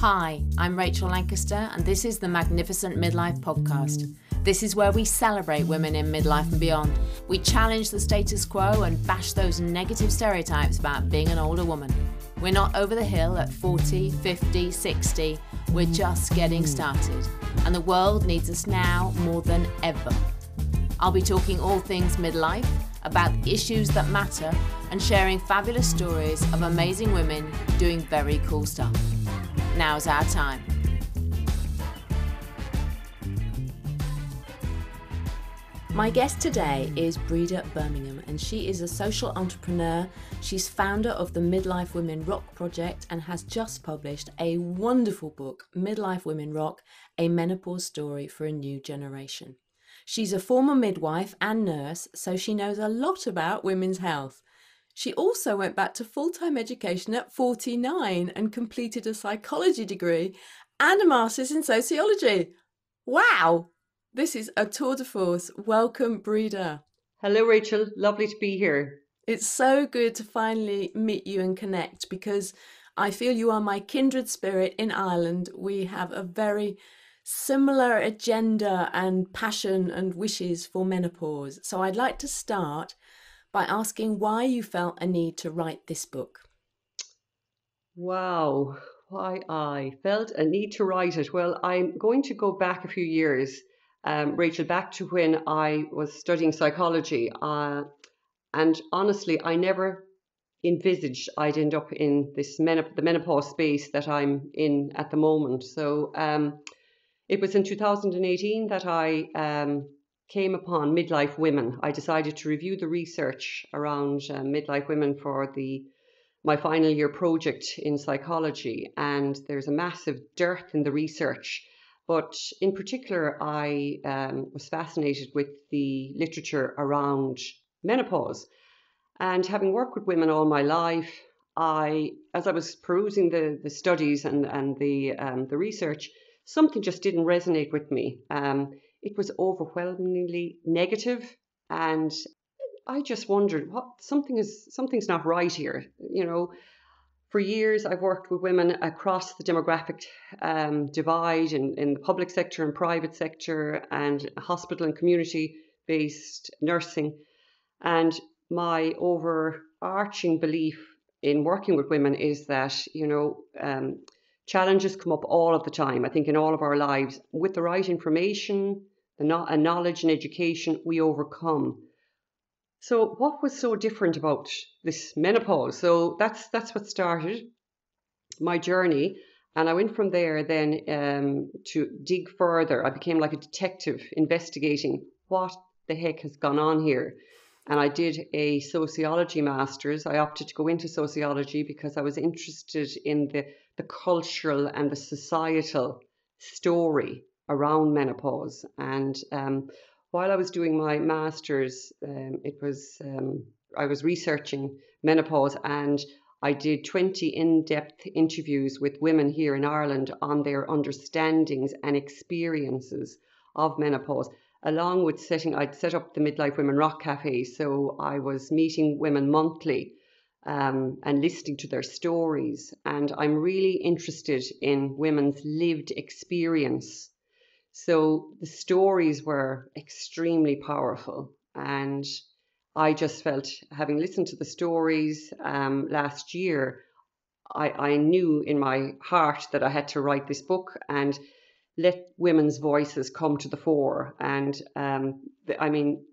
Hi, I'm Rachel Lancaster, and this is the Magnificent Midlife Podcast. This is where we celebrate women in midlife and beyond. We challenge the status quo and bash those negative stereotypes about being an older woman. We're not over the hill at 40, 50, 60. We're just getting started, and the world needs us now more than ever. I'll be talking all things midlife, about issues that matter, and sharing fabulous stories of amazing women doing very cool stuff. Now's our time. My guest today is Breeda Bermingham, and she is a social entrepreneur. She's founder of the Midlife Women Rock Project and has just published a wonderful book, Midlife Women Rock, a Menopause Story for a New Generation. She's a former midwife and nurse, so she knows a lot about women's health. She also went back to full-time education at 49 and completed a psychology degree and a master's in sociology. Wow! This is a tour de force. Welcome, Breeda. Hello, Rachel. Lovely to be here. It's so good to finally meet you and connect because I feel you are my kindred spirit in Ireland. We have a very similar agenda and passion and wishes for menopause. So I'd like to start by asking why you felt a need to write this book. Wow, why I felt a need to write it. Well, I'm going to go back a few years, Rachel, back to when I was studying psychology. And honestly, I never envisaged I'd end up in this the menopause space that I'm in at the moment. So it was in 2018 that I came upon Midlife Women. I decided to review the research around midlife women for my final year project in psychology, and there's a massive dearth in the research. But in particular, I was fascinated with the literature around menopause. And having worked with women all my life, as I was perusing the studies and the research, something just didn't resonate with me. It was overwhelmingly negative, and I just wondered something's not right here. You know, for years I've worked with women across the demographic divide in the public sector and private sector and hospital and community-based nursing, and my overarching belief in working with women is that challenges come up all of the time. I think in all of our lives, with the right information, and knowledge and education, we overcome. So what was so different about this menopause? So that's what started my journey. And I went from there then to dig further. I became like a detective investigating what the heck has gone on here. And I did a sociology master's. I opted to go into sociology because I was interested in the cultural and the societal story around menopause. And while I was doing my master's, I was researching menopause, and I did 20 in-depth interviews with women here in Ireland on their understandings and experiences of menopause, along with I'd set up the Midlife Women Rock Cafe. So I was meeting women monthly and listening to their stories. And I'm really interested in women's lived experience. So the stories were extremely powerful. And I just felt, having listened to the stories last year, I knew in my heart that I had to write this book and let women's voices come to the fore. And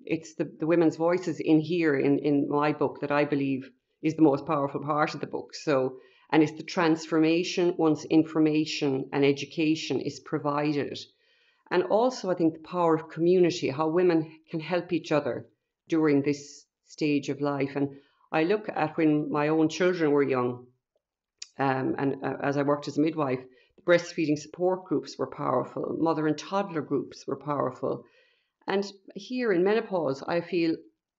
it's the women's voices in here in my book that I believe is the most powerful part of the book. So, and it's the transformation once information and education is provided. And also, I think the power of community, how women can help each other during this stage of life. And I look at when my own children were young, as I worked as a midwife, the breastfeeding support groups were powerful. Mother and toddler groups were powerful. And here in menopause, I feel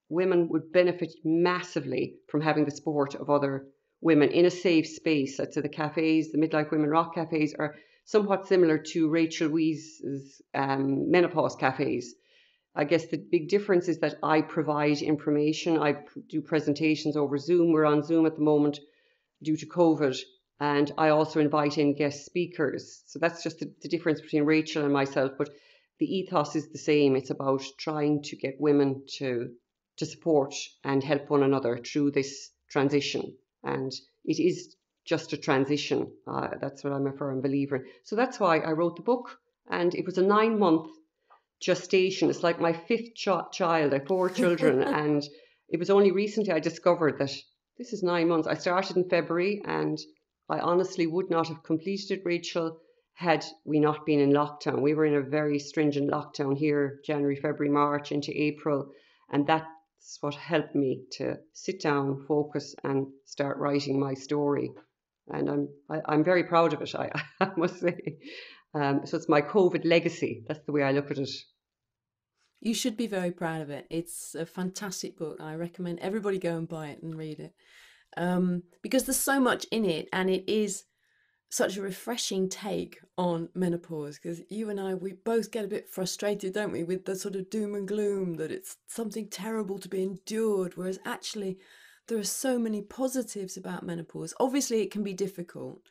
women would benefit massively from having the support of other women in a safe space. I'd say the cafes, the Midlife Women Rock Cafes, are somewhat similar to Rachel Weese's menopause cafes. I guess the big difference is that I provide information. I do presentations over Zoom. We're on Zoom at the moment due to COVID. And I also invite in guest speakers. So that's just the difference between Rachel and myself. But the ethos is the same. It's about trying to get women to support and help one another through this transition. And it is just a transition. That's what I'm a firm believer in. So that's why I wrote the book. And it was a 9-month gestation. It's like my fifth child. I have 4 children. And it was only recently I discovered that this is 9 months. I started in February, and I honestly would not have completed it, Rachel, had we not been in lockdown. We were in a very stringent lockdown here, January, February, March into April. And that's what helped me to sit down, focus, and start writing my story. And I'm very proud of it, I must say. So it's my COVID legacy. That's the way I look at it. You should be very proud of it. It's a fantastic book. I recommend everybody go and buy it and read it. Because there's so much in it, and it is such a refreshing take on menopause, because you and I, we both get a bit frustrated, don't we, with the sort of doom and gloom that it's something terrible to be endured, whereas actually there are so many positives about menopause. Obviously it can be difficult,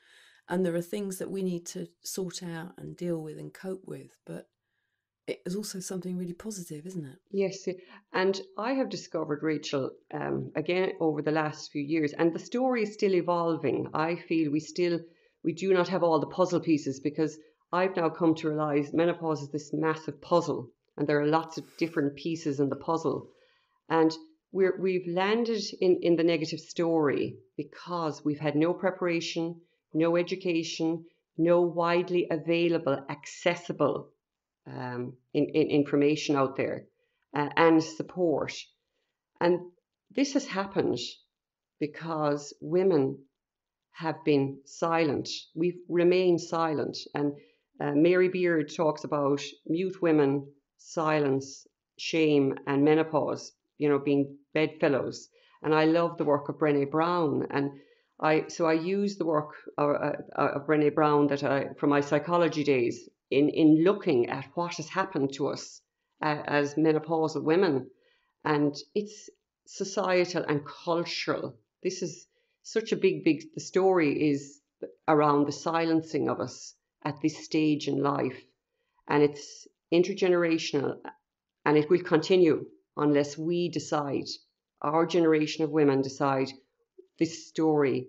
and there are things that we need to sort out and deal with and cope with, but it is also something really positive, isn't it? Yes, and I have discovered, Rachel, again over the last few years, and the story is still evolving. I feel we do not have all the puzzle pieces, because I've now come to realize menopause is this massive puzzle, and there are lots of different pieces in the puzzle. And we've landed in the negative story because we've had no preparation, no education, no widely available, accessible in information out there, and support. And this has happened because women have been silent. We've remained silent. And Mary Beard talks about mute women, silence, shame, and menopause, being bedfellows. And I love the work of Brené Brown. And I use the work of Brené Brown from my psychology days in looking at what has happened to us as menopausal women. And it's societal and cultural. This is such a big, the story is around the silencing of us at this stage in life. And it's intergenerational, and it will continue unless we decide, our generation of women decide, this story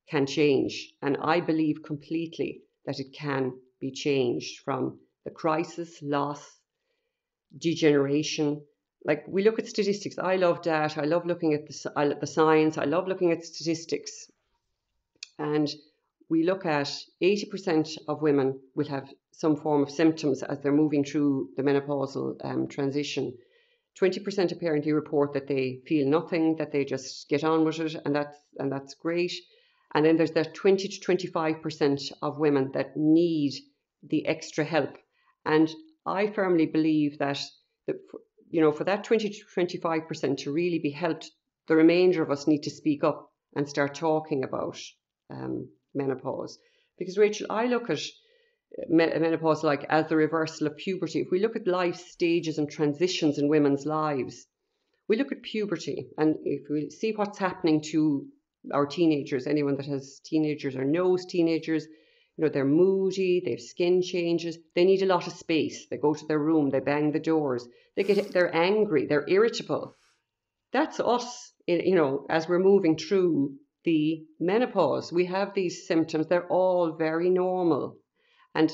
can change. And I believe completely that it can be changed from the crisis, loss, degeneration. Like, we look at statistics. I love data. I love looking at the science. I love looking at statistics. And we look at 80% of women will have some form of symptoms as they're moving through the menopausal transition. 20% apparently report that they feel nothing, that they just get on with it, and that's great. And then there's that 20 to 25% of women that need the extra help. And I firmly believe that for that 20 to 25% to really be helped, the remainder of us need to speak up and start talking about menopause. Because, Rachel, I look at menopause like as the reversal of puberty. If we look at life stages and transitions in women's lives, we look at puberty, and if we see what's happening to our teenagers, anyone that has teenagers or knows teenagers, they're moody, they have skin changes, they need a lot of space, they go to their room, they bang the doors, they're angry, they're irritable. That's us, as we're moving through the menopause. We have these symptoms, they're all very normal. And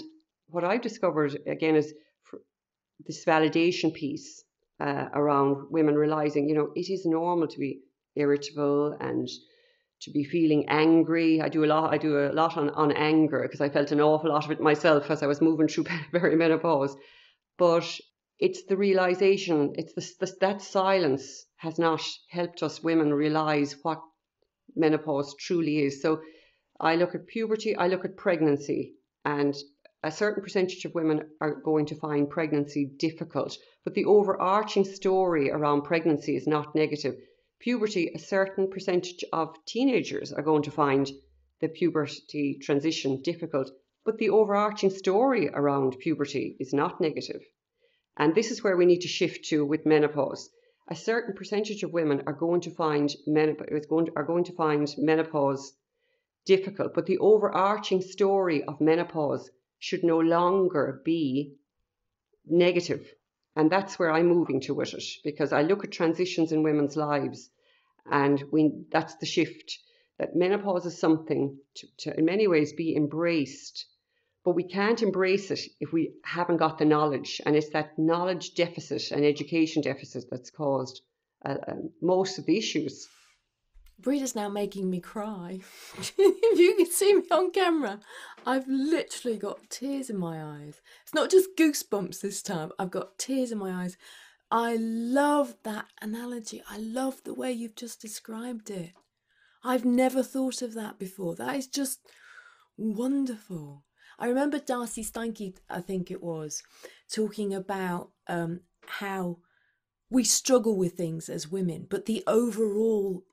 what I've discovered, again, is this validation piece around women realizing, it is normal to be irritable and to be feeling angry. I do a lot on anger, because I felt an awful lot of it myself as I was moving through perimenopause. But it's the realization, that silence has not helped us women realize what menopause truly is. So I look at puberty, I look at pregnancy, and a certain percentage of women are going to find pregnancy difficult. But the overarching story around pregnancy is not negative. Puberty, a certain percentage of teenagers are going to find the puberty transition difficult. But the overarching story around puberty is not negative. And this is where we need to shift to with menopause. A certain percentage of women are going to find menopause difficult. But the overarching story of menopause should no longer be negative. And that's where I'm moving to with it, because I look at transitions in women's lives, and that's the shift, that menopause is something to in many ways be embraced, but we can't embrace it if we haven't got the knowledge. And it's that knowledge deficit and education deficit that's caused most of the issues. Breeda's now making me cry. If you can see me on camera, I've literally got tears in my eyes. It's not just goosebumps this time, I've got tears in my eyes. I love that analogy. I love the way you've just described it. I've never thought of that before. That is just wonderful. I remember Darcy Steinke, I think it was, talking about how we struggle with things as women, but the overall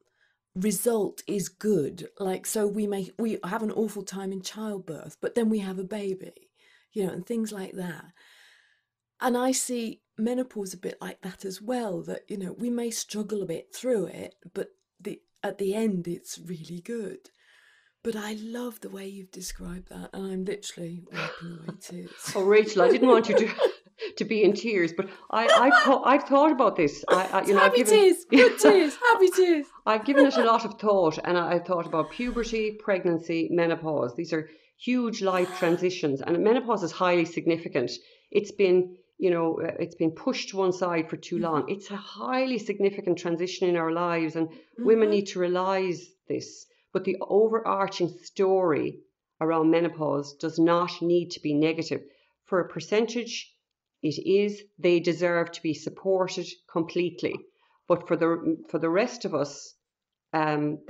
result is good. Like, so we have an awful time in childbirth, but then we have a baby, and things like that. And I see menopause a bit like that as well, that we may struggle a bit through it, but at the end it's really good. But I love the way you've described that, and I'm literally wiping away tears. Oh, Rachel, I didn't want you to be in tears, but I've thought about this. Happy tears, good tears, happy tears. I've given it a lot of thought, and I've thought about puberty, pregnancy, menopause. These are huge life transitions, and menopause is highly significant. It's been pushed to one side for too long. It's a highly significant transition in our lives, and women need to realise this. But the overarching story around menopause does not need to be negative. For a percentage, it is. They deserve to be supported completely. But for the rest of us, and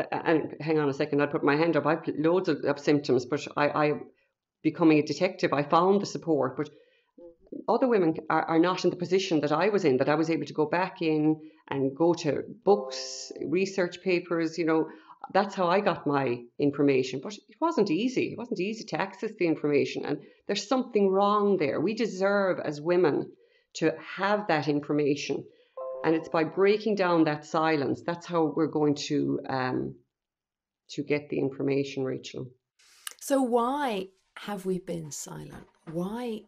hang on a second, I put my hand up. I've loads of symptoms, but I becoming a detective, I found the support. But other women are not in the position that I was in, that I was able to go back in and go to books, research papers, that's how I got my information. But it wasn't easy. It wasn't easy to access the information. And there's something wrong there. We deserve as women to have that information. And it's by breaking down that silence, that's how we're going to get the information, Rachel. So why have we been silent? Why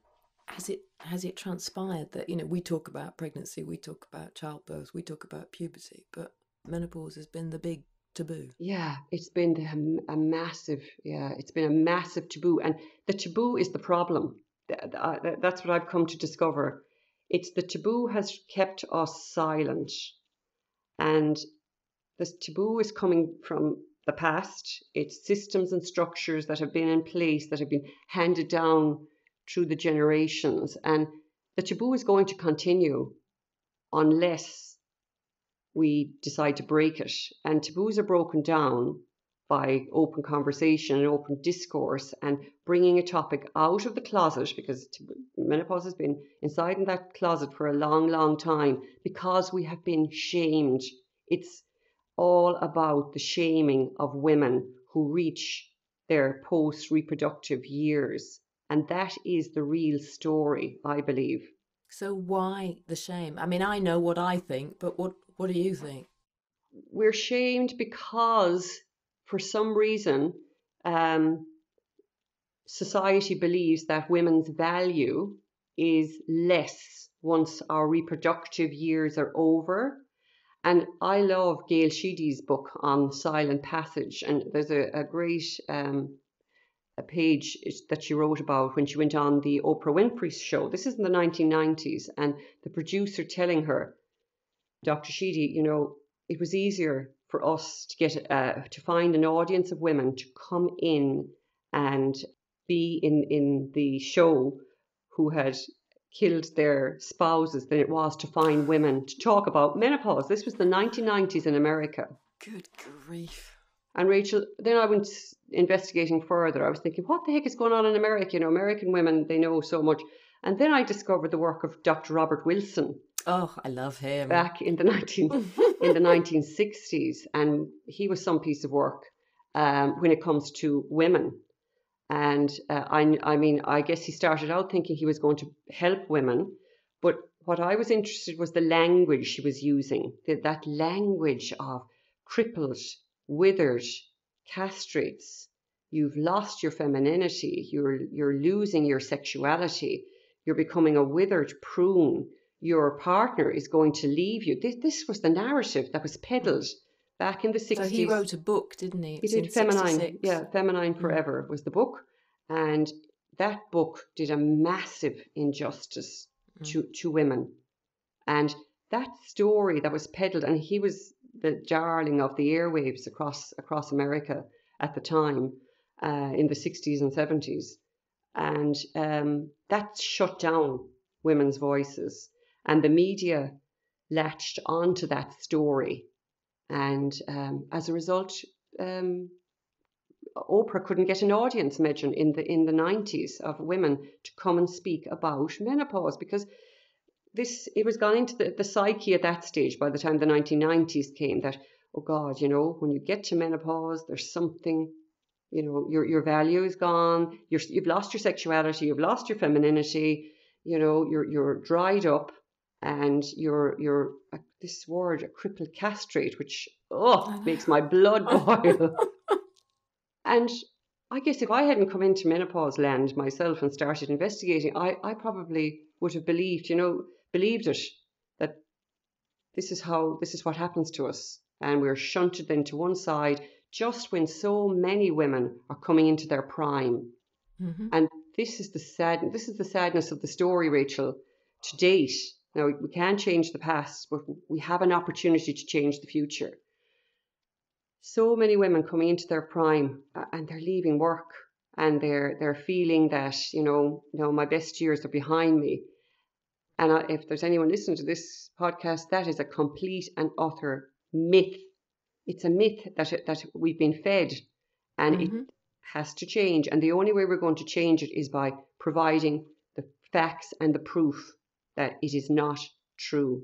has it transpired that, we talk about pregnancy, we talk about childbirth, we talk about puberty, but menopause has been the big taboo? Yeah, it's been a massive taboo, and the taboo is the problem. That's what I've come to discover. It's the taboo has kept us silent, and this taboo is coming from the past. It's systems and structures that have been in place, that have been handed down through the generations, and the taboo is going to continue unless we decide to break it. And taboos are broken down by open conversation and open discourse, and bringing a topic out of the closet, because menopause has been inside in that closet for a long, long time, because we have been shamed. It's all about the shaming of women who reach their post-reproductive years. And that is the real story, I believe. So why the shame? I mean, I know what I think, but what do you think? We're shamed because, for some reason, society believes that women's value is less once our reproductive years are over. And I love Gail Sheedy's book on silent passage, and there's a great a page that she wrote about when she went on the Oprah Winfrey show. This is in the 1990s, and the producer telling her, Dr. Sheedy, it was easier for us to get to find an audience of women to come in and be in the show who had killed their spouses than it was to find women to talk about menopause. This was the 1990s in America. Good grief. And Rachel, then I went investigating further. I was thinking, what the heck is going on in America? American women, they know so much. And then I discovered the work of Dr. Robert Wilson. Oh, I love him. Back in the 1960s, and he was some piece of work when it comes to women. And I guess he started out thinking he was going to help women, but what I was interested was the language he was using, that language of crippled, withered, castrates, you've lost your femininity, you're losing your sexuality, you're becoming a withered prune, your partner is going to leave you. This was the narrative that was peddled back in the 60s. So he wrote a book, didn't he? He did Feminine. Yeah, Feminine Mm. Forever was the book. And that book did a massive injustice to women. And that story that was peddled, and he was the darling of the airwaves across America at the time, in the 60s and 70s. And that shut down women's voices. And the media latched onto that story. And as a result, Oprah couldn't get an audience, imagine, in the 90s, of women to come and speak about menopause, because it was gone into the psyche at that stage by the time the 1990s came, that, oh God, when you get to menopause, there's something, your value is gone, you've lost your sexuality, you've lost your femininity, you're dried up, and you're this word, a crippled castrate, which makes my blood boil. And I guess if I hadn't come into menopause land myself and started investigating, I probably would have believed it, that this is what happens to us, and we're shunted then to one side just when so many women are coming into their prime. Mm-hmm. And this is the sadness of the story, Rachel, to date. Now, we can't change the past, but we have an opportunity to change the future. So many women coming into their prime, and they're leaving work, and they're feeling that, my best years are behind me. And if there's anyone listening to this podcast, that is a complete and utter myth. It's a myth that we've been fed, and it has to change. And the only way we're going to change it is by providing the facts and the proof that it is not true.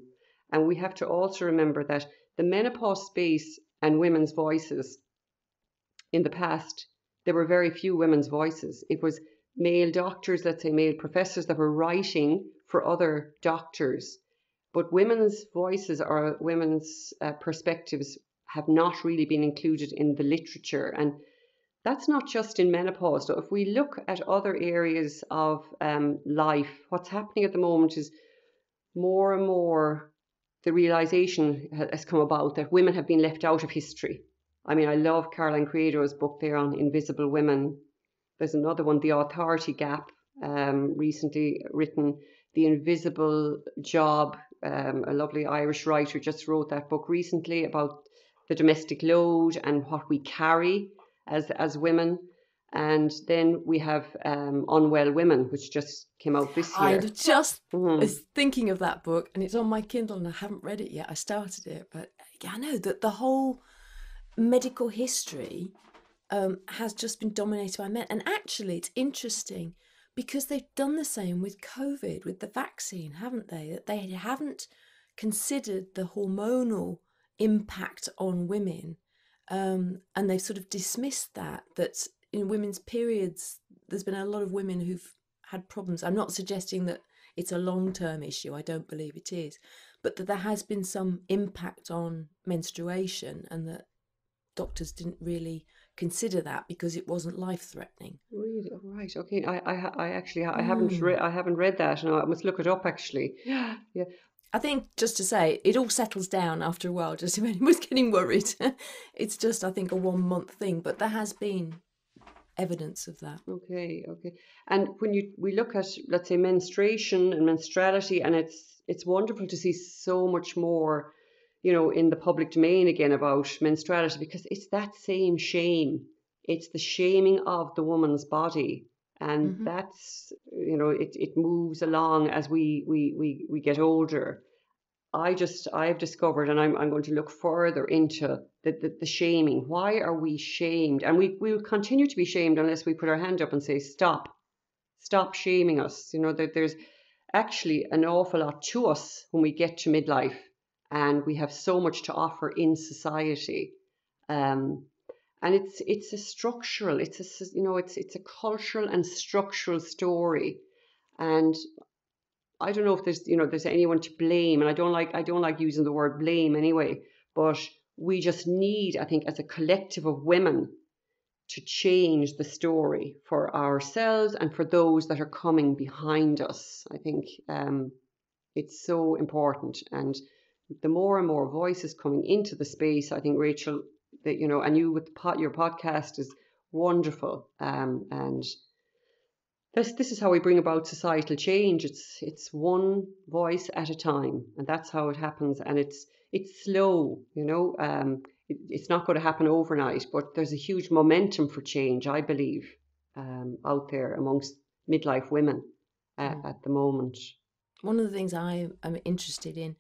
And we have to also remember that the menopause space and women's voices, in the past, there were very few women's voices. It was male doctors, let's say male professors, that were writing for other doctors. But women's voices or women's perspectives have not really been included in the literature. And that's not just in menopause. So if we look at other areas of life, what's happening at the moment is more and more the realization has come about that women have been left out of history. I mean, I love Caroline Credo's book there on invisible women. There's another one, The Authority Gap, recently written, The Invisible Job. A lovely Irish writer just wrote that book recently about the domestic load and what we carry as women. And then we have Unwell Women, which just came out this year. I just was thinking of that book, and it's on my Kindle, and I haven't read it yet. I started it, but I know that the whole medical history has just been dominated by men. And actually, it's interesting because they've done the same with COVID, with the vaccine, haven't they? That they haven't considered the hormonal impact on women, and they've sort of dismissed that in women's periods, there's been a lot of women who've had problems. I'm not suggesting that it's a long-term issue. I don't believe it is. But that there has been some impact on menstruation, and that doctors didn't really consider that because it wasn't life-threatening. Really? Right. Okay. I haven't read that, and I must look it up actually. Yeah. I think, just to say, it all settles down after a while, just if anyone's getting worried. It's just, I think, a 1 month thing, but there has been evidence of that. Okay. And when we look at, let's say, menstruation and menstruality, and it's wonderful to see so much more, in the public domain again about menstruality, because it's that same shame. It's the shaming of the woman's body, and that's, it moves along as we get older. I've discovered, and I'm going to look further into the shaming. Why are we shamed? And we will continue to be shamed unless we put our hand up and say, stop shaming us. That there's actually an awful lot to us when we get to midlife, and we have so much to offer in society. And it's a structural, it's a cultural and structural story. And I don't know if there's anyone to blame, and I don't like using the word blame anyway, but we just need, I think, as a collective of women, to change the story for ourselves and for those that are coming behind us. I think it's so important. And the more and more voices coming into the space, I think, Rachel, that, you know, and you with your podcast is wonderful. And this is how we bring about societal change. It's one voice at a time, and that's how it happens. And it's slow, you know. It's not going to happen overnight, but there's a huge momentum for change, I believe, out there amongst midlife women at the moment. One of the things I am interested in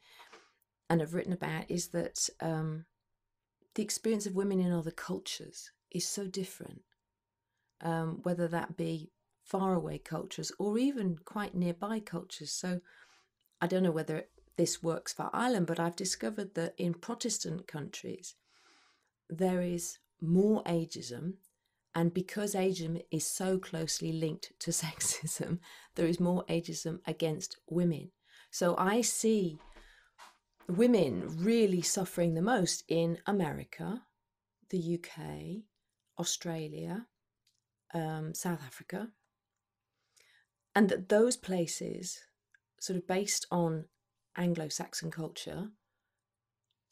and have written about is that the experience of women in other cultures is so different, whether that be faraway cultures or even quite nearby cultures. So I don't know whether this works for Ireland, but I've discovered that in Protestant countries, there is more ageism. And because ageism is so closely linked to sexism, there is more ageism against women. So I see women really suffering the most in America, the UK, Australia, South Africa, and that those places, sort of based on Anglo-Saxon culture,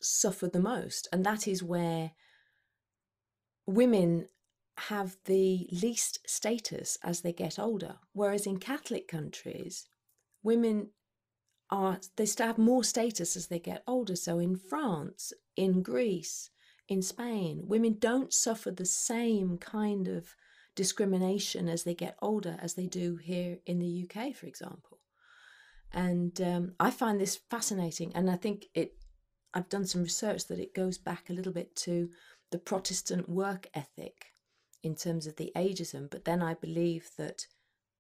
suffer the most. And that is where women have the least status as they get older. Whereas in Catholic countries, women they still have more status as they get older. So in France, in Greece, in Spain, women don't suffer the same kind of discrimination as they get older as they do here in the UK, for example. And I find this fascinating, and I think I've done some research that it goes back a little bit to the Protestant work ethic in terms of the ageism, but then I believe that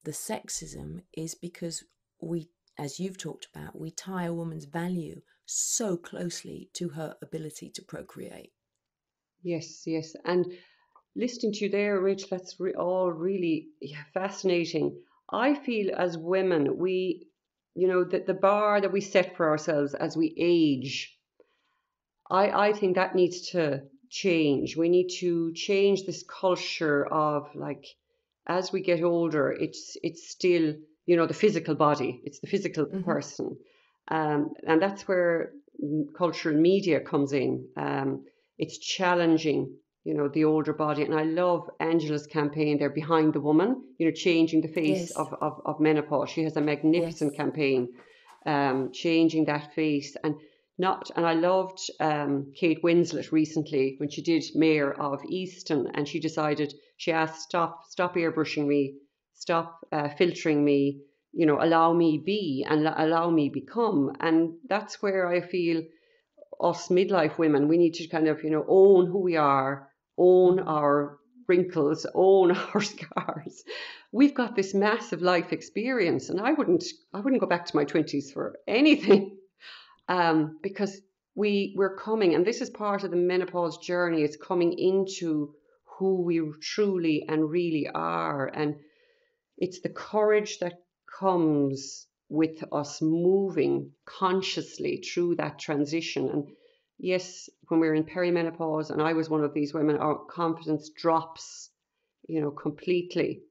the sexism is because we, as you've talked about, we tie a woman's value so closely to her ability to procreate. Yes, yes. And listening to you there, Rich, that's all really fascinating. I feel as women, the bar that we set for ourselves as we age, I think that needs to change. We need to change this culture of, like, as we get older, it's still, the physical body, it's the physical person. And that's where cultural media comes in. It's challenging, the older body. And I love Angela's campaign there, Behind the Woman, changing the face of menopause. She has a magnificent campaign, changing that face. And I loved Kate Winslet recently when she did Mayor of Easton, and she asked, stop airbrushing me, stop filtering me, allow me be and allow me become. And that's where I feel us midlife women, we need to kind of, own who we are, own our wrinkles, own our scars. We've got this massive life experience, and I wouldn't go back to my 20s for anything. Because we're coming, and this is part of the menopause journey, it's coming into who we truly and really are. And it's the courage that comes with us moving consciously through that transition. And yes, when we're in perimenopause, and I was one of these women, our confidence drops, completely.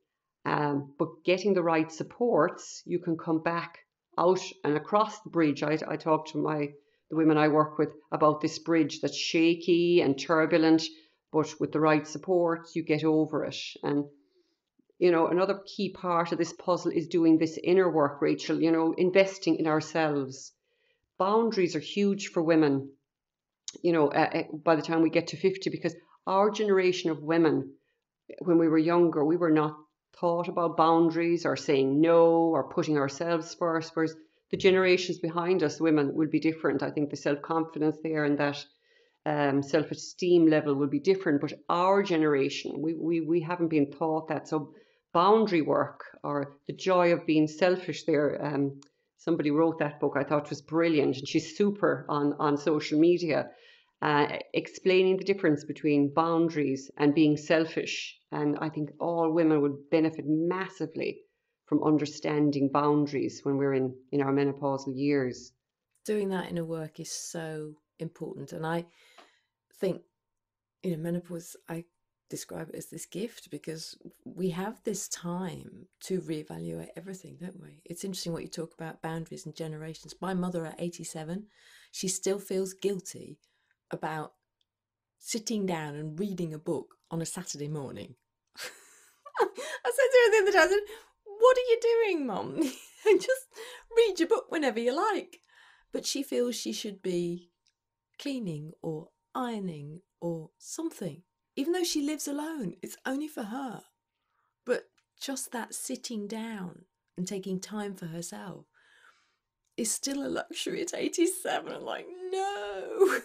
But getting the right supports, you can come back out and across the bridge. I talk to the women I work with about this bridge that's shaky and turbulent, but with the right supports, you get over it. And another key part of this puzzle is doing this inner work, Rachel, investing in ourselves. Boundaries are huge for women, by the time we get to 50, because our generation of women, when we were younger, we were not thought about boundaries or saying no or putting ourselves first, whereas the generations behind us, women, will be different. I think the self-confidence there and that self-esteem level will be different, but our generation, we haven't been taught that. So boundary work, or the joy of being selfish there, somebody wrote that book, I thought was brilliant, and she's super on social media, explaining the difference between boundaries and being selfish. And I think all women would benefit massively from understanding boundaries when we're in our menopausal years. Doing that inner work is so important. And I think, menopause, I describe it as this gift, because we have this time to reevaluate everything, don't we? It's interesting what you talk about, boundaries and generations. My mother at 87, she still feels guilty about sitting down and reading a book on a Saturday morning. I said to her the other day, I said, what are you doing, Mum? Just read your book whenever you like. But she feels she should be cleaning or ironing or something. Even though she lives alone, it's only for her. But just that sitting down and taking time for herself is still a luxury at 87. I'm like, no.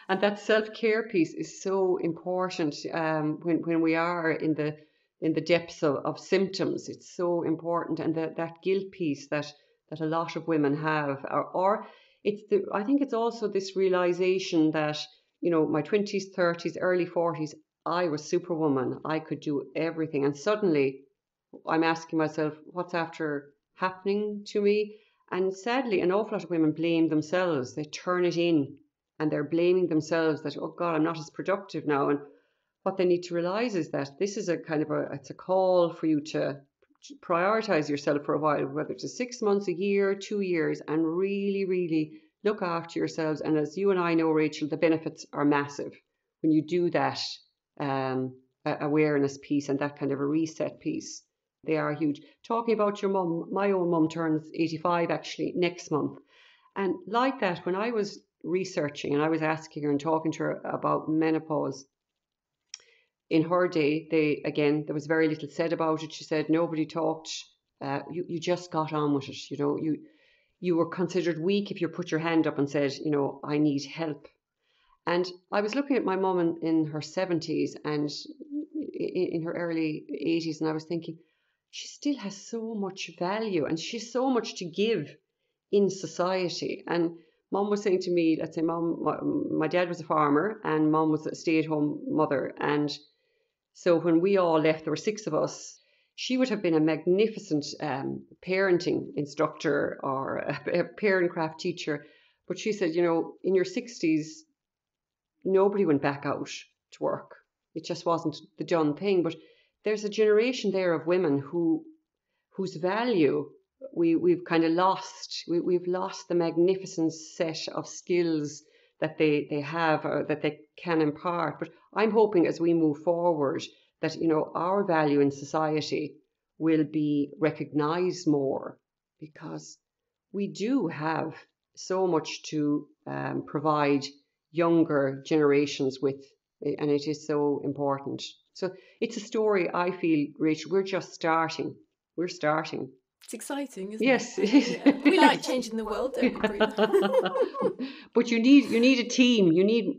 And that self-care piece is so important when we are in the depths of symptoms. It's so important, and that guilt piece that a lot of women have, or I think it's also this realization that, my 20s, 30s, early 40s, I was superwoman. I could do everything, and suddenly I'm asking myself, what's after happening to me? And sadly, an awful lot of women blame themselves. They turn it in, and they're blaming themselves that, oh God, I'm not as productive now. And what they need to realize is that this is it's a call for you to prioritize yourself for a while, whether it's 6 months, a year, 2 years, and really, really look after yourselves. And as you and I know, Rachel, the benefits are massive when you do that awareness piece and that kind of a reset piece. They are huge. Talking about your mum, my own mum turns 85 actually next month. And like that, when I was researching and I was asking her and talking to her about menopause, in her day, there was very little said about it. She said nobody talked. You just got on with it. You were considered weak if you put your hand up and said, I need help. And I was looking at my mum in her 70s and in her early 80s, and I was thinking, she still has so much value and she's so much to give in society. And Mum was saying to me, let's say, my dad was a farmer and Mum was a stay-at-home mother. And so when we all left, there were 6 of us. She would have been a magnificent parenting instructor or a parent craft teacher. But she said, in your 60s, nobody went back out to work. It just wasn't the done thing. But there's a generation there of women whose value we've kind of lost. We've lost the magnificent set of skills that they have or that they can impart. But I'm hoping as we move forward that, our value in society will be recognized more, because we do have so much to provide younger generations with, and it is so important. So it's a story, I feel, Rachel, we're just starting. We're starting. It's exciting, isn't Yes, it? Yeah. We like changing the world, don't we, Breeda? But you need a team. You need,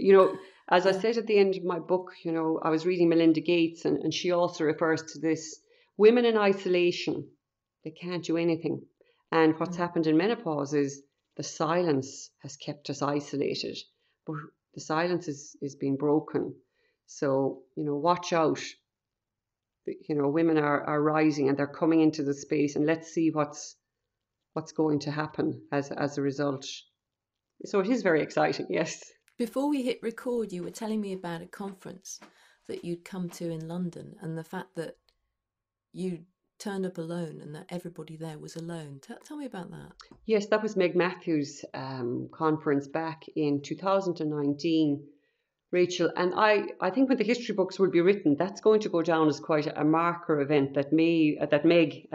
as I said at the end of my book, I was reading Melinda Gates, and she also refers to this: women in isolation, they can't do anything. And what's happened in menopause is the silence has kept us isolated, but the silence is being broken. So, watch out. Women are rising and they're coming into the space, and let's see what's going to happen as a result. So it is very exciting, yes. Before we hit record, you were telling me about a conference that you'd come to in London, and the fact that you turned up alone and that everybody there was alone. Tell me about that. Yes, that was Meg Matthews' conference back in 2019, Rachel. And I think when the history books will be written, that's going to go down as quite a marker event that Meg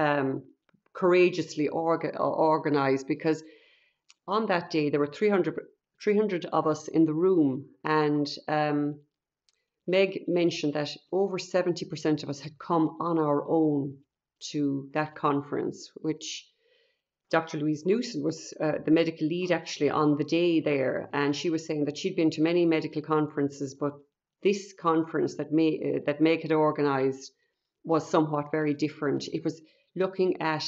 courageously organised, because on that day there were 300 of us in the room, and Meg mentioned that over 70% of us had come on our own to that conference, which Dr. Louise Newson was the medical lead actually on the day there, and she was saying that she'd been to many medical conferences, but this conference that Meg had organised was somewhat very different. It was looking at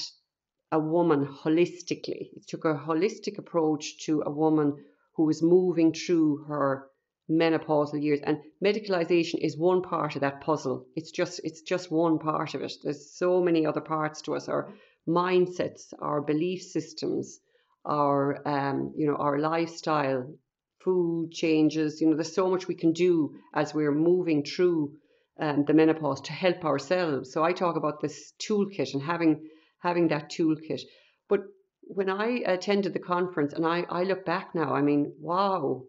a woman holistically. It took a holistic approach to a woman who was moving through her menopausal years, and medicalization is one part of that puzzle. It's just one part of it. There's so many other parts to us: our mindsets, our belief systems, our our lifestyle, food changes. There's so much we can do as we're moving through the menopause to help ourselves. So I talk about this toolkit and having that toolkit. But when I attended the conference and I look back now, I mean, wow,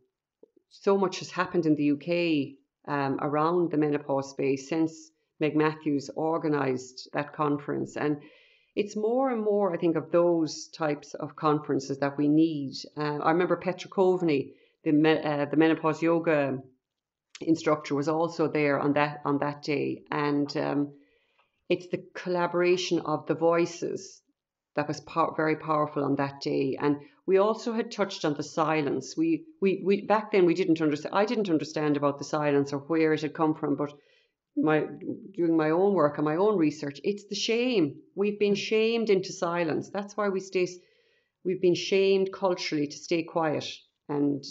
so much has happened in the UK around the menopause space since Meg Matthews organised that conference. And it's more and more, I think, of those types of conferences that we need. I remember Petra Coveney, the menopause yoga instructor, was also there on that day, and it's the collaboration of the voices that was very powerful on that day. And we also had touched on the silence. We back then we didn't understand. I didn't understand about the silence or where it had come from, but doing my own work and my own research, it's the shame. We've been shamed into silence. That's why we've been shamed culturally to stay quiet and,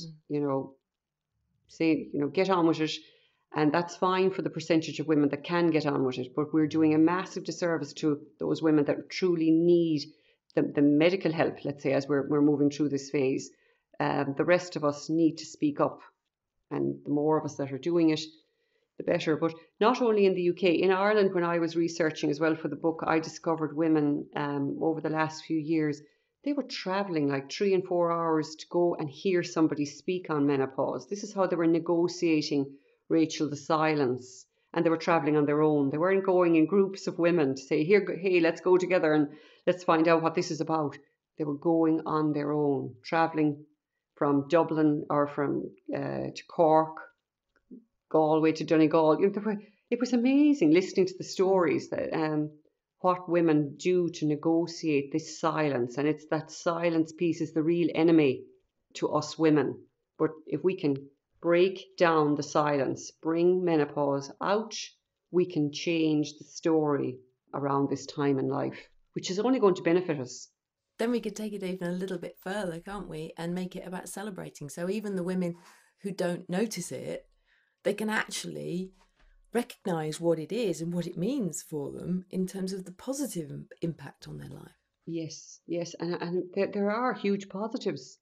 say, get on with it. And that's fine for the percentage of women that can get on with it. But we're doing a massive disservice to those women that truly need the medical help, let's say, as we're moving through this phase. The rest of us need to speak up. And the more of us that are doing it, the better. But not only in the UK, in Ireland, when I was researching as well for the book, I discovered women over the last few years, they were travelling like 3 and 4 hours to go and hear somebody speak on menopause. This is how they were negotiating, Rachel, the silence. And they were travelling on their own. They weren't going in groups of women to say, hey, let's go together and let's find out what this is about. They were going on their own, travelling from Dublin or from to Cork, Galway to Donegal. It was amazing listening to the stories that what women do to negotiate this silence. And it's that silence piece is the real enemy to us women. But if we can break down the silence, bring menopause out, we can change the story around this time in life, which is only going to benefit us. Then we could take it even a little bit further, can't we? And make it about celebrating. So even the women who don't notice it, they can actually recognize what it is and what it means for them in terms of the positive impact on their life. Yes, and there are huge positives.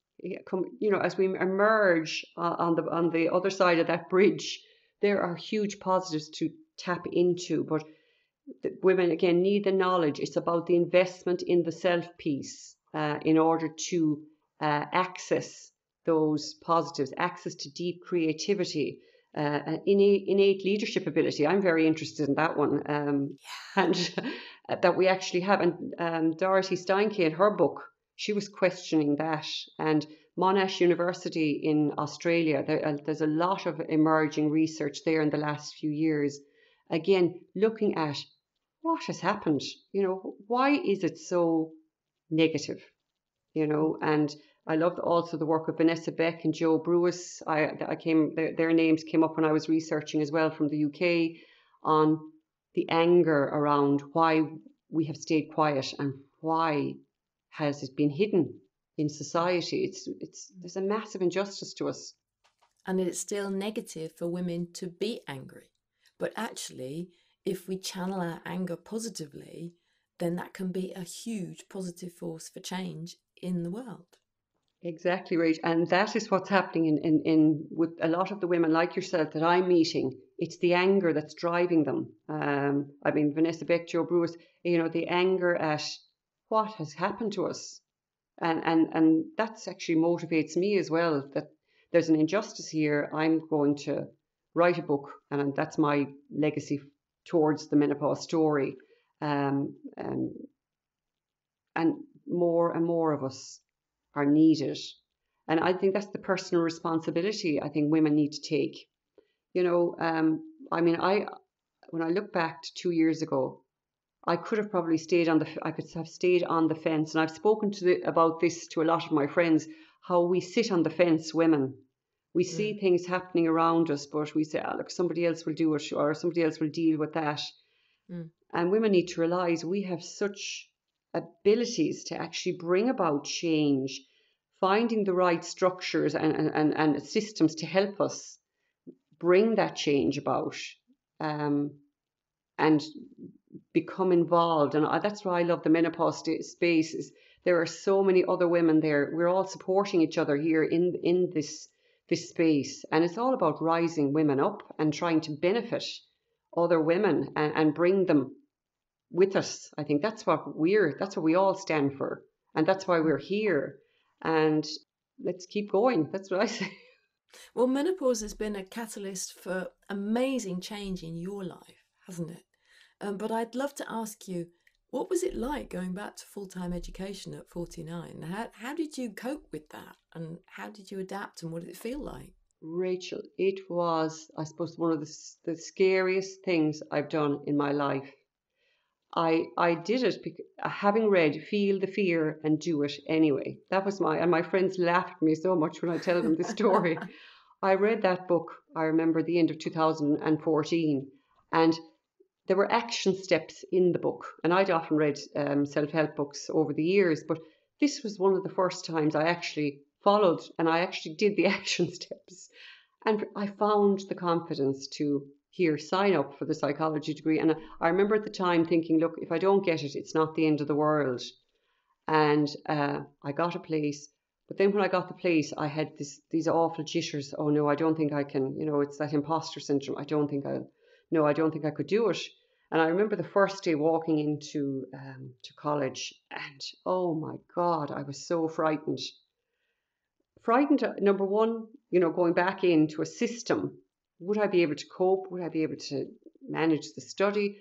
As we emerge on the other side of that bridge, there are huge positives to tap into. But women again need the knowledge. It's about the investment in the self piece in order to access those positives, access to deep creativity. Innate leadership ability. I'm very interested in that one, and that we actually have. And Dorothy Steinke, in her book, she was questioning that. And Monash University in Australia, there's a lot of emerging research there in the last few years. Again, looking at what has happened. Why is it so negative? And I loved also the work of Vanessa Beck and Joe Brewis. Their names came up when I was researching as well from the UK on the anger around why we have stayed quiet and why has it been hidden in society. There's a massive injustice to us. And it's still negative for women to be angry. But actually, if we channel our anger positively, then that can be a huge positive force for change in the world. Exactly right. And that is what's happening in with a lot of the women like yourself that I'm meeting. It's the anger that's driving them. Vanessa Beck, Joe Brewis, the anger at what has happened to us. And that's actually motivates me as well, that there's an injustice here. I'm going to write a book, and that's my legacy towards the menopause story. And more and more of us are needed. And I think that's the personal responsibility I think women need to take. When I look back to 2 years ago, I could have probably I could have stayed on the fence. And I've spoken about this to a lot of my friends, how we sit on the fence, women. We see things happening around us, but we say, look, somebody else will do it, or somebody else will deal with that. And women need to realize we have such abilities to actually bring about change, finding the right structures and systems to help us bring that change about, and become involved. And that's why I love the menopause space. Is there are so many other women there. We're all supporting each other here in this space, and it's all about rising women up and trying to benefit other women and bring them with us. I think that's what we all stand for. And that's why we're here. And let's keep going. That's what I say. Well, menopause has been a catalyst for amazing change in your life, hasn't it? But I'd love to ask you, what was it like going back to full-time education at 49? How did you cope with that? And how did you adapt? And what did it feel like? Rachel, it was, I suppose, one of the scariest things I've done in my life. I did it because, having read Feel the Fear and Do It Anyway. That was and my friends laugh at me so much when I tell them the story. I read that book, I remember the end of 2014, and there were action steps in the book. And I'd often read self-help books over the years, but this was one of the first times I actually followed and I actually did the action steps. And I found the confidence to sign up for the psychology degree. And I remember at the time thinking, look, if I don't get it, it's not the end of the world. And I got a place. But then when I got the place, I had these awful jitters. Oh no, I don't think I can, it's that imposter syndrome. I don't think I could do it. And I remember the first day walking into to college, and oh my God, I was so frightened. Number one, going back into a system. Would I be able to cope? Would I be able to manage the study?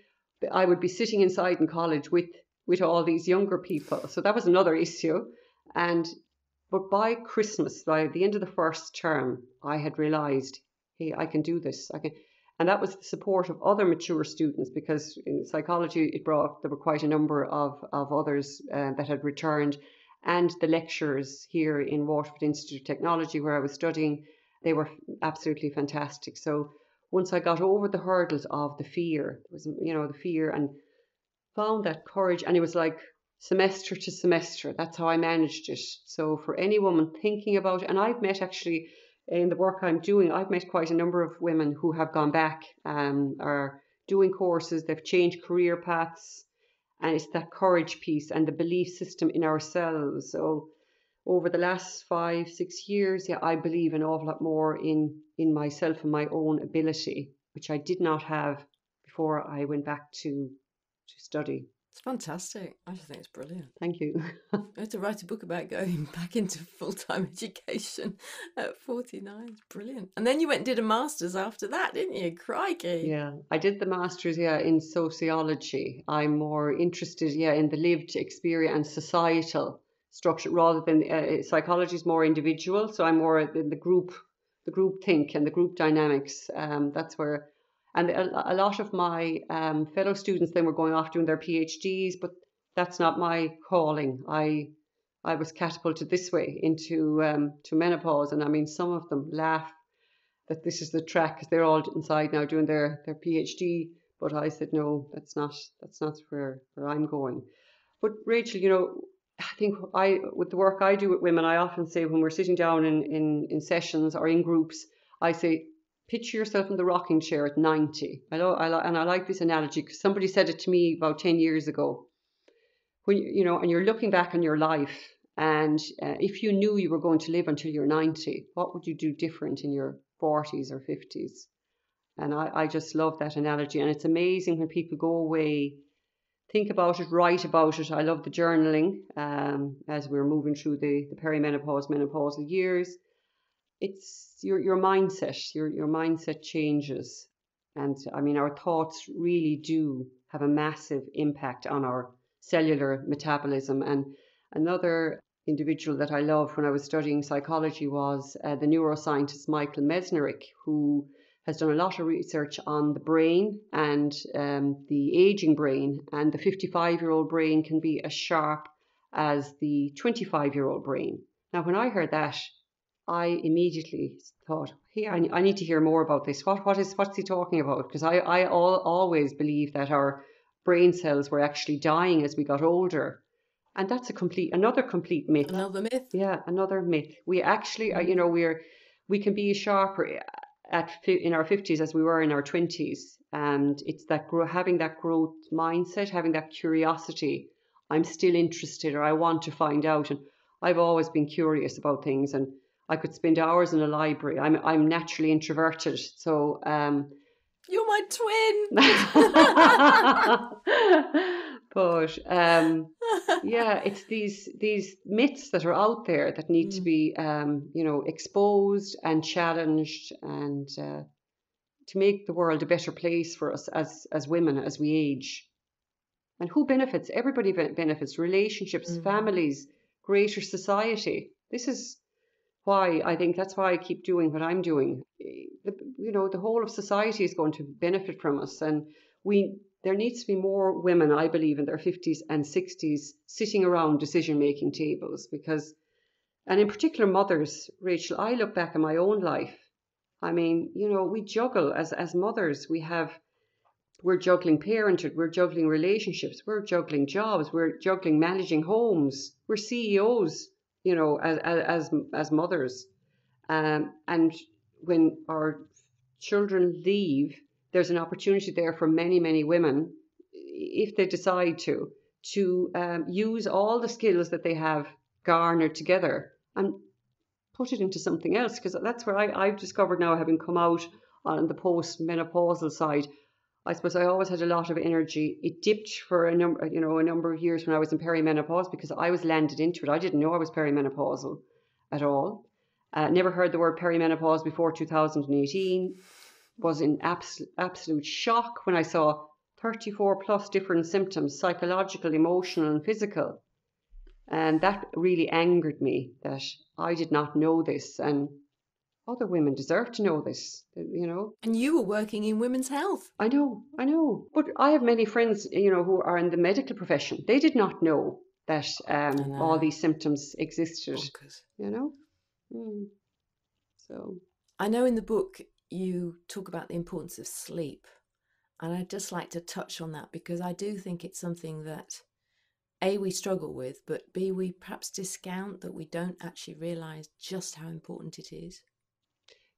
I would be sitting inside in college with all these younger people. So that was another issue. But by Christmas, by the end of the first term, I had realized, hey, I can do this. And that was the support of other mature students, because in psychology, there were quite a number of others that had returned. And the lecturers here in Waterford Institute of Technology, where I was studying, they were absolutely fantastic. So once I got over the hurdles of the fear, and found that courage, and it was like semester to semester. That's how I managed it. So for any woman thinking about it, and I've met actually in the work I'm doing, I've met quite a number of women who have gone back are doing courses, they've changed career paths, and it's that courage piece and the belief system in ourselves. So over the last 5-6 years, I believe an awful lot more in myself and my own ability, which I did not have before I went back to study. It's fantastic. I just think it's brilliant. Thank you. I have to write a book about going back into full-time education at 49. It's brilliant. And then you went and did a master's after that, didn't you? Crikey. Yeah, I did the master's, in sociology. I'm more interested, in the lived experience and societal structure rather than psychology is more individual. So I'm more in the group think and the group dynamics. That's where. And a lot of my fellow students then were going off doing their PhDs, but that's not my calling. I was catapulted this way into to menopause, and I mean some of them laugh that this is the track because they're all inside now doing their PhD. But I said no, that's not where I'm going. But Rachel, I think with the work I do with women, I often say when we're sitting down in sessions or in groups, I say, picture yourself in the rocking chair at 90. I like this analogy because somebody said it to me about 10 years ago. When and you're looking back on your life, and if you knew you were going to live until you're 90, what would you do different in your 40s or 50s? And I just love that analogy. And it's amazing when people go away, think about it, write about it. I love the journaling as we're moving through the perimenopause, menopausal years. It's your mindset. Your mindset changes, and I mean our thoughts really do have a massive impact on our cellular metabolism. And another individual that I loved when I was studying psychology was the neuroscientist Michael Mesnerick, who has done a lot of research on the brain and the aging brain. And the 55-year-old brain can be as sharp as the 25-year-old brain. Now, when I heard that, I immediately thought, hey, I need to hear more about this. What's he talking about? Because I always believed that our brain cells were actually dying as we got older. And that's another complete myth. Another myth? Yeah, another myth. We actually, we can be sharper in our 50s as we were in our 20s. And it's that having that growth mindset, having that curiosity. I'm still interested, or I want to find out. And I've always been curious about things, and I could spend hours in a library. I'm naturally introverted, so You're my twin. But yeah, it's these myths that are out there that need to be exposed and challenged, and to make the world a better place for us as women as we age. And who benefits? Everybody benefits. Relationships, families, greater society. This is why I think that's why I keep doing what I'm doing. The whole of society is going to benefit from us, and there needs to be more women, I believe, in their 50s and 60s sitting around decision-making tables, and in particular mothers, Rachel, I look back at my own life. I mean, we juggle as mothers. We're juggling parenthood, we're juggling relationships, we're juggling jobs, we're juggling managing homes, we're CEOs, as mothers. And when our children leave, there's an opportunity there for many, many women, if they decide to use all the skills that they have garnered together and put it into something else. Because that's where I've discovered now, having come out on the post-menopausal side, I suppose I always had a lot of energy. It dipped for a number of years when I was in perimenopause, because I was landed into it. I didn't know I was perimenopausal at all. Never heard the word perimenopause before 2018. Was in absolute shock when I saw 34 plus different symptoms, psychological, emotional and physical. And that really angered me, that I did not know this, and other women deserve to know this, And you were working in women's health. I know. But I have many friends, who are in the medical profession. They did not know that all these symptoms existed, So I know in the book you talk about the importance of sleep. And I'd just like to touch on that, because I do think it's something that A, we struggle with, but B, we perhaps discount, that we don't actually realise just how important it is.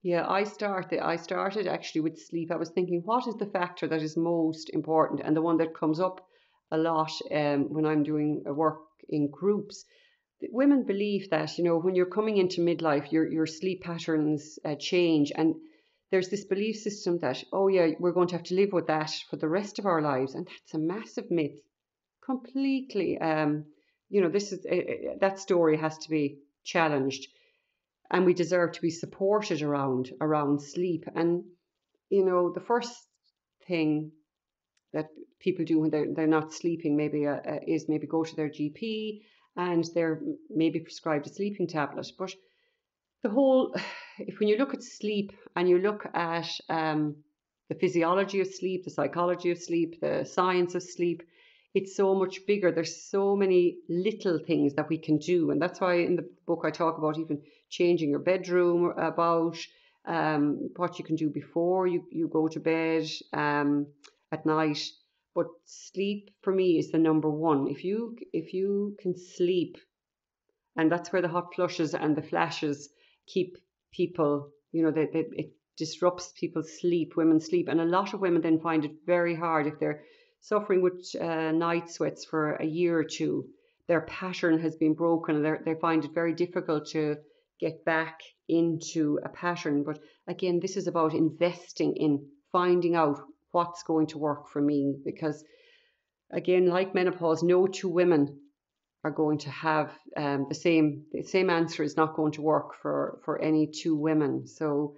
Yeah, I started actually with sleep. I was thinking, what is the factor that is most important? And the one that comes up a lot when I'm doing work in groups, women believe that, when you're coming into midlife, your sleep patterns change. And there's this belief system that, oh yeah, we're going to have to live with that for the rest of our lives. And that's a massive myth. Completely. This is that story has to be challenged. And we deserve to be supported around sleep. And the first thing that people do when they're not sleeping maybe is maybe go to their GP, and they're maybe prescribed a sleeping tablet. But when you look at sleep and you look at the physiology of sleep, the psychology of sleep, the science of sleep, it's so much bigger. There's so many little things that we can do. And that's why in the book I talk about even changing your bedroom, about what you can do before you go to bed at night. But sleep for me is the number one. If you can sleep, and that's where the hot flushes and the flashes keep people, it disrupts people's sleep, women's sleep. And a lot of women then find it very hard if they're suffering with night sweats for a year or two. Their pattern has been broken, and they find it very difficult to get back into a pattern. But again, this is about investing in finding out what's going to work for me, because again, like menopause, no two women are going to have the same answer is not going to work for any two women. So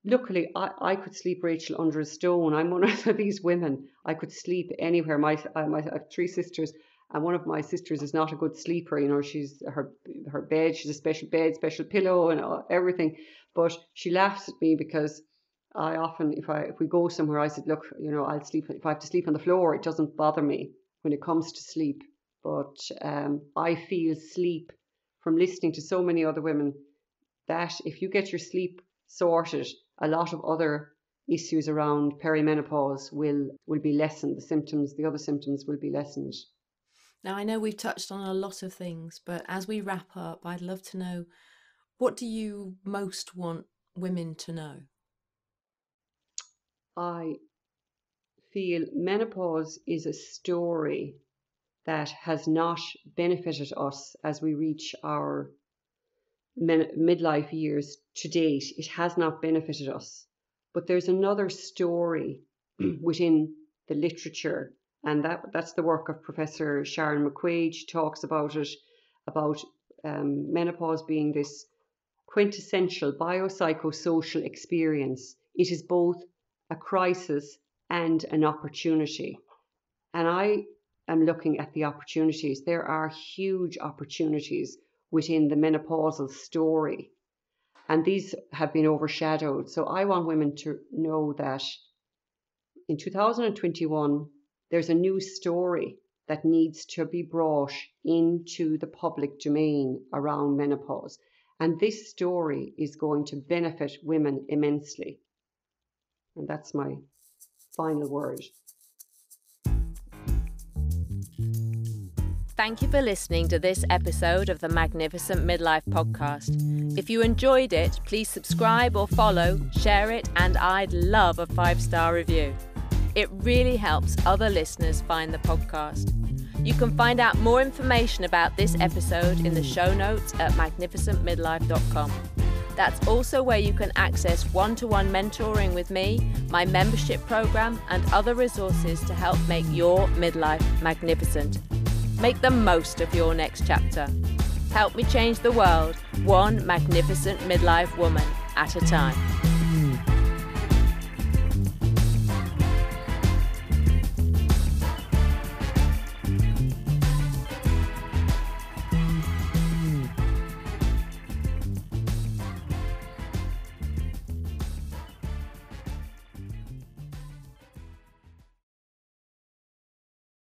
luckily I could sleep, Rachel, under a stone. I'm one of these women. I could sleep anywhere. I have three sisters, and one of my sisters is not a good sleeper. She's her bed, she's a special bed, special pillow and everything. But she laughs at me because I often, if we go somewhere, I said, look, I'll sleep. If I have to sleep on the floor, it doesn't bother me when it comes to sleep. But I feel sleep, from listening to so many other women, that if you get your sleep sorted, a lot of other issues around perimenopause will be lessened. The other symptoms will be lessened. Now, I know we've touched on a lot of things, but as we wrap up, I'd love to know, what do you most want women to know? I feel menopause is a story that has not benefited us as we reach our midlife years to date. It has not benefited us. But there's another story within the literature. And that's the work of Professor Sharon McQuaid. She talks about it, about menopause being this quintessential biopsychosocial experience. It is both a crisis and an opportunity. And I am looking at the opportunities. There are huge opportunities within the menopausal story, and these have been overshadowed. So I want women to know that in 2021, there's a new story that needs to be brought into the public domain around menopause. And this story is going to benefit women immensely. And that's my final word. Thank you for listening to this episode of the Magnificent Midlife Podcast. If you enjoyed it, please subscribe or follow, share it, and I'd love a 5-star review. It really helps other listeners find the podcast. You can find out more information about this episode in the show notes at magnificentmidlife.com. That's also where you can access one-to-one mentoring with me, my membership program, and other resources to help make your midlife magnificent. Make the most of your next chapter. Help me change the world, one magnificent midlife woman at a time.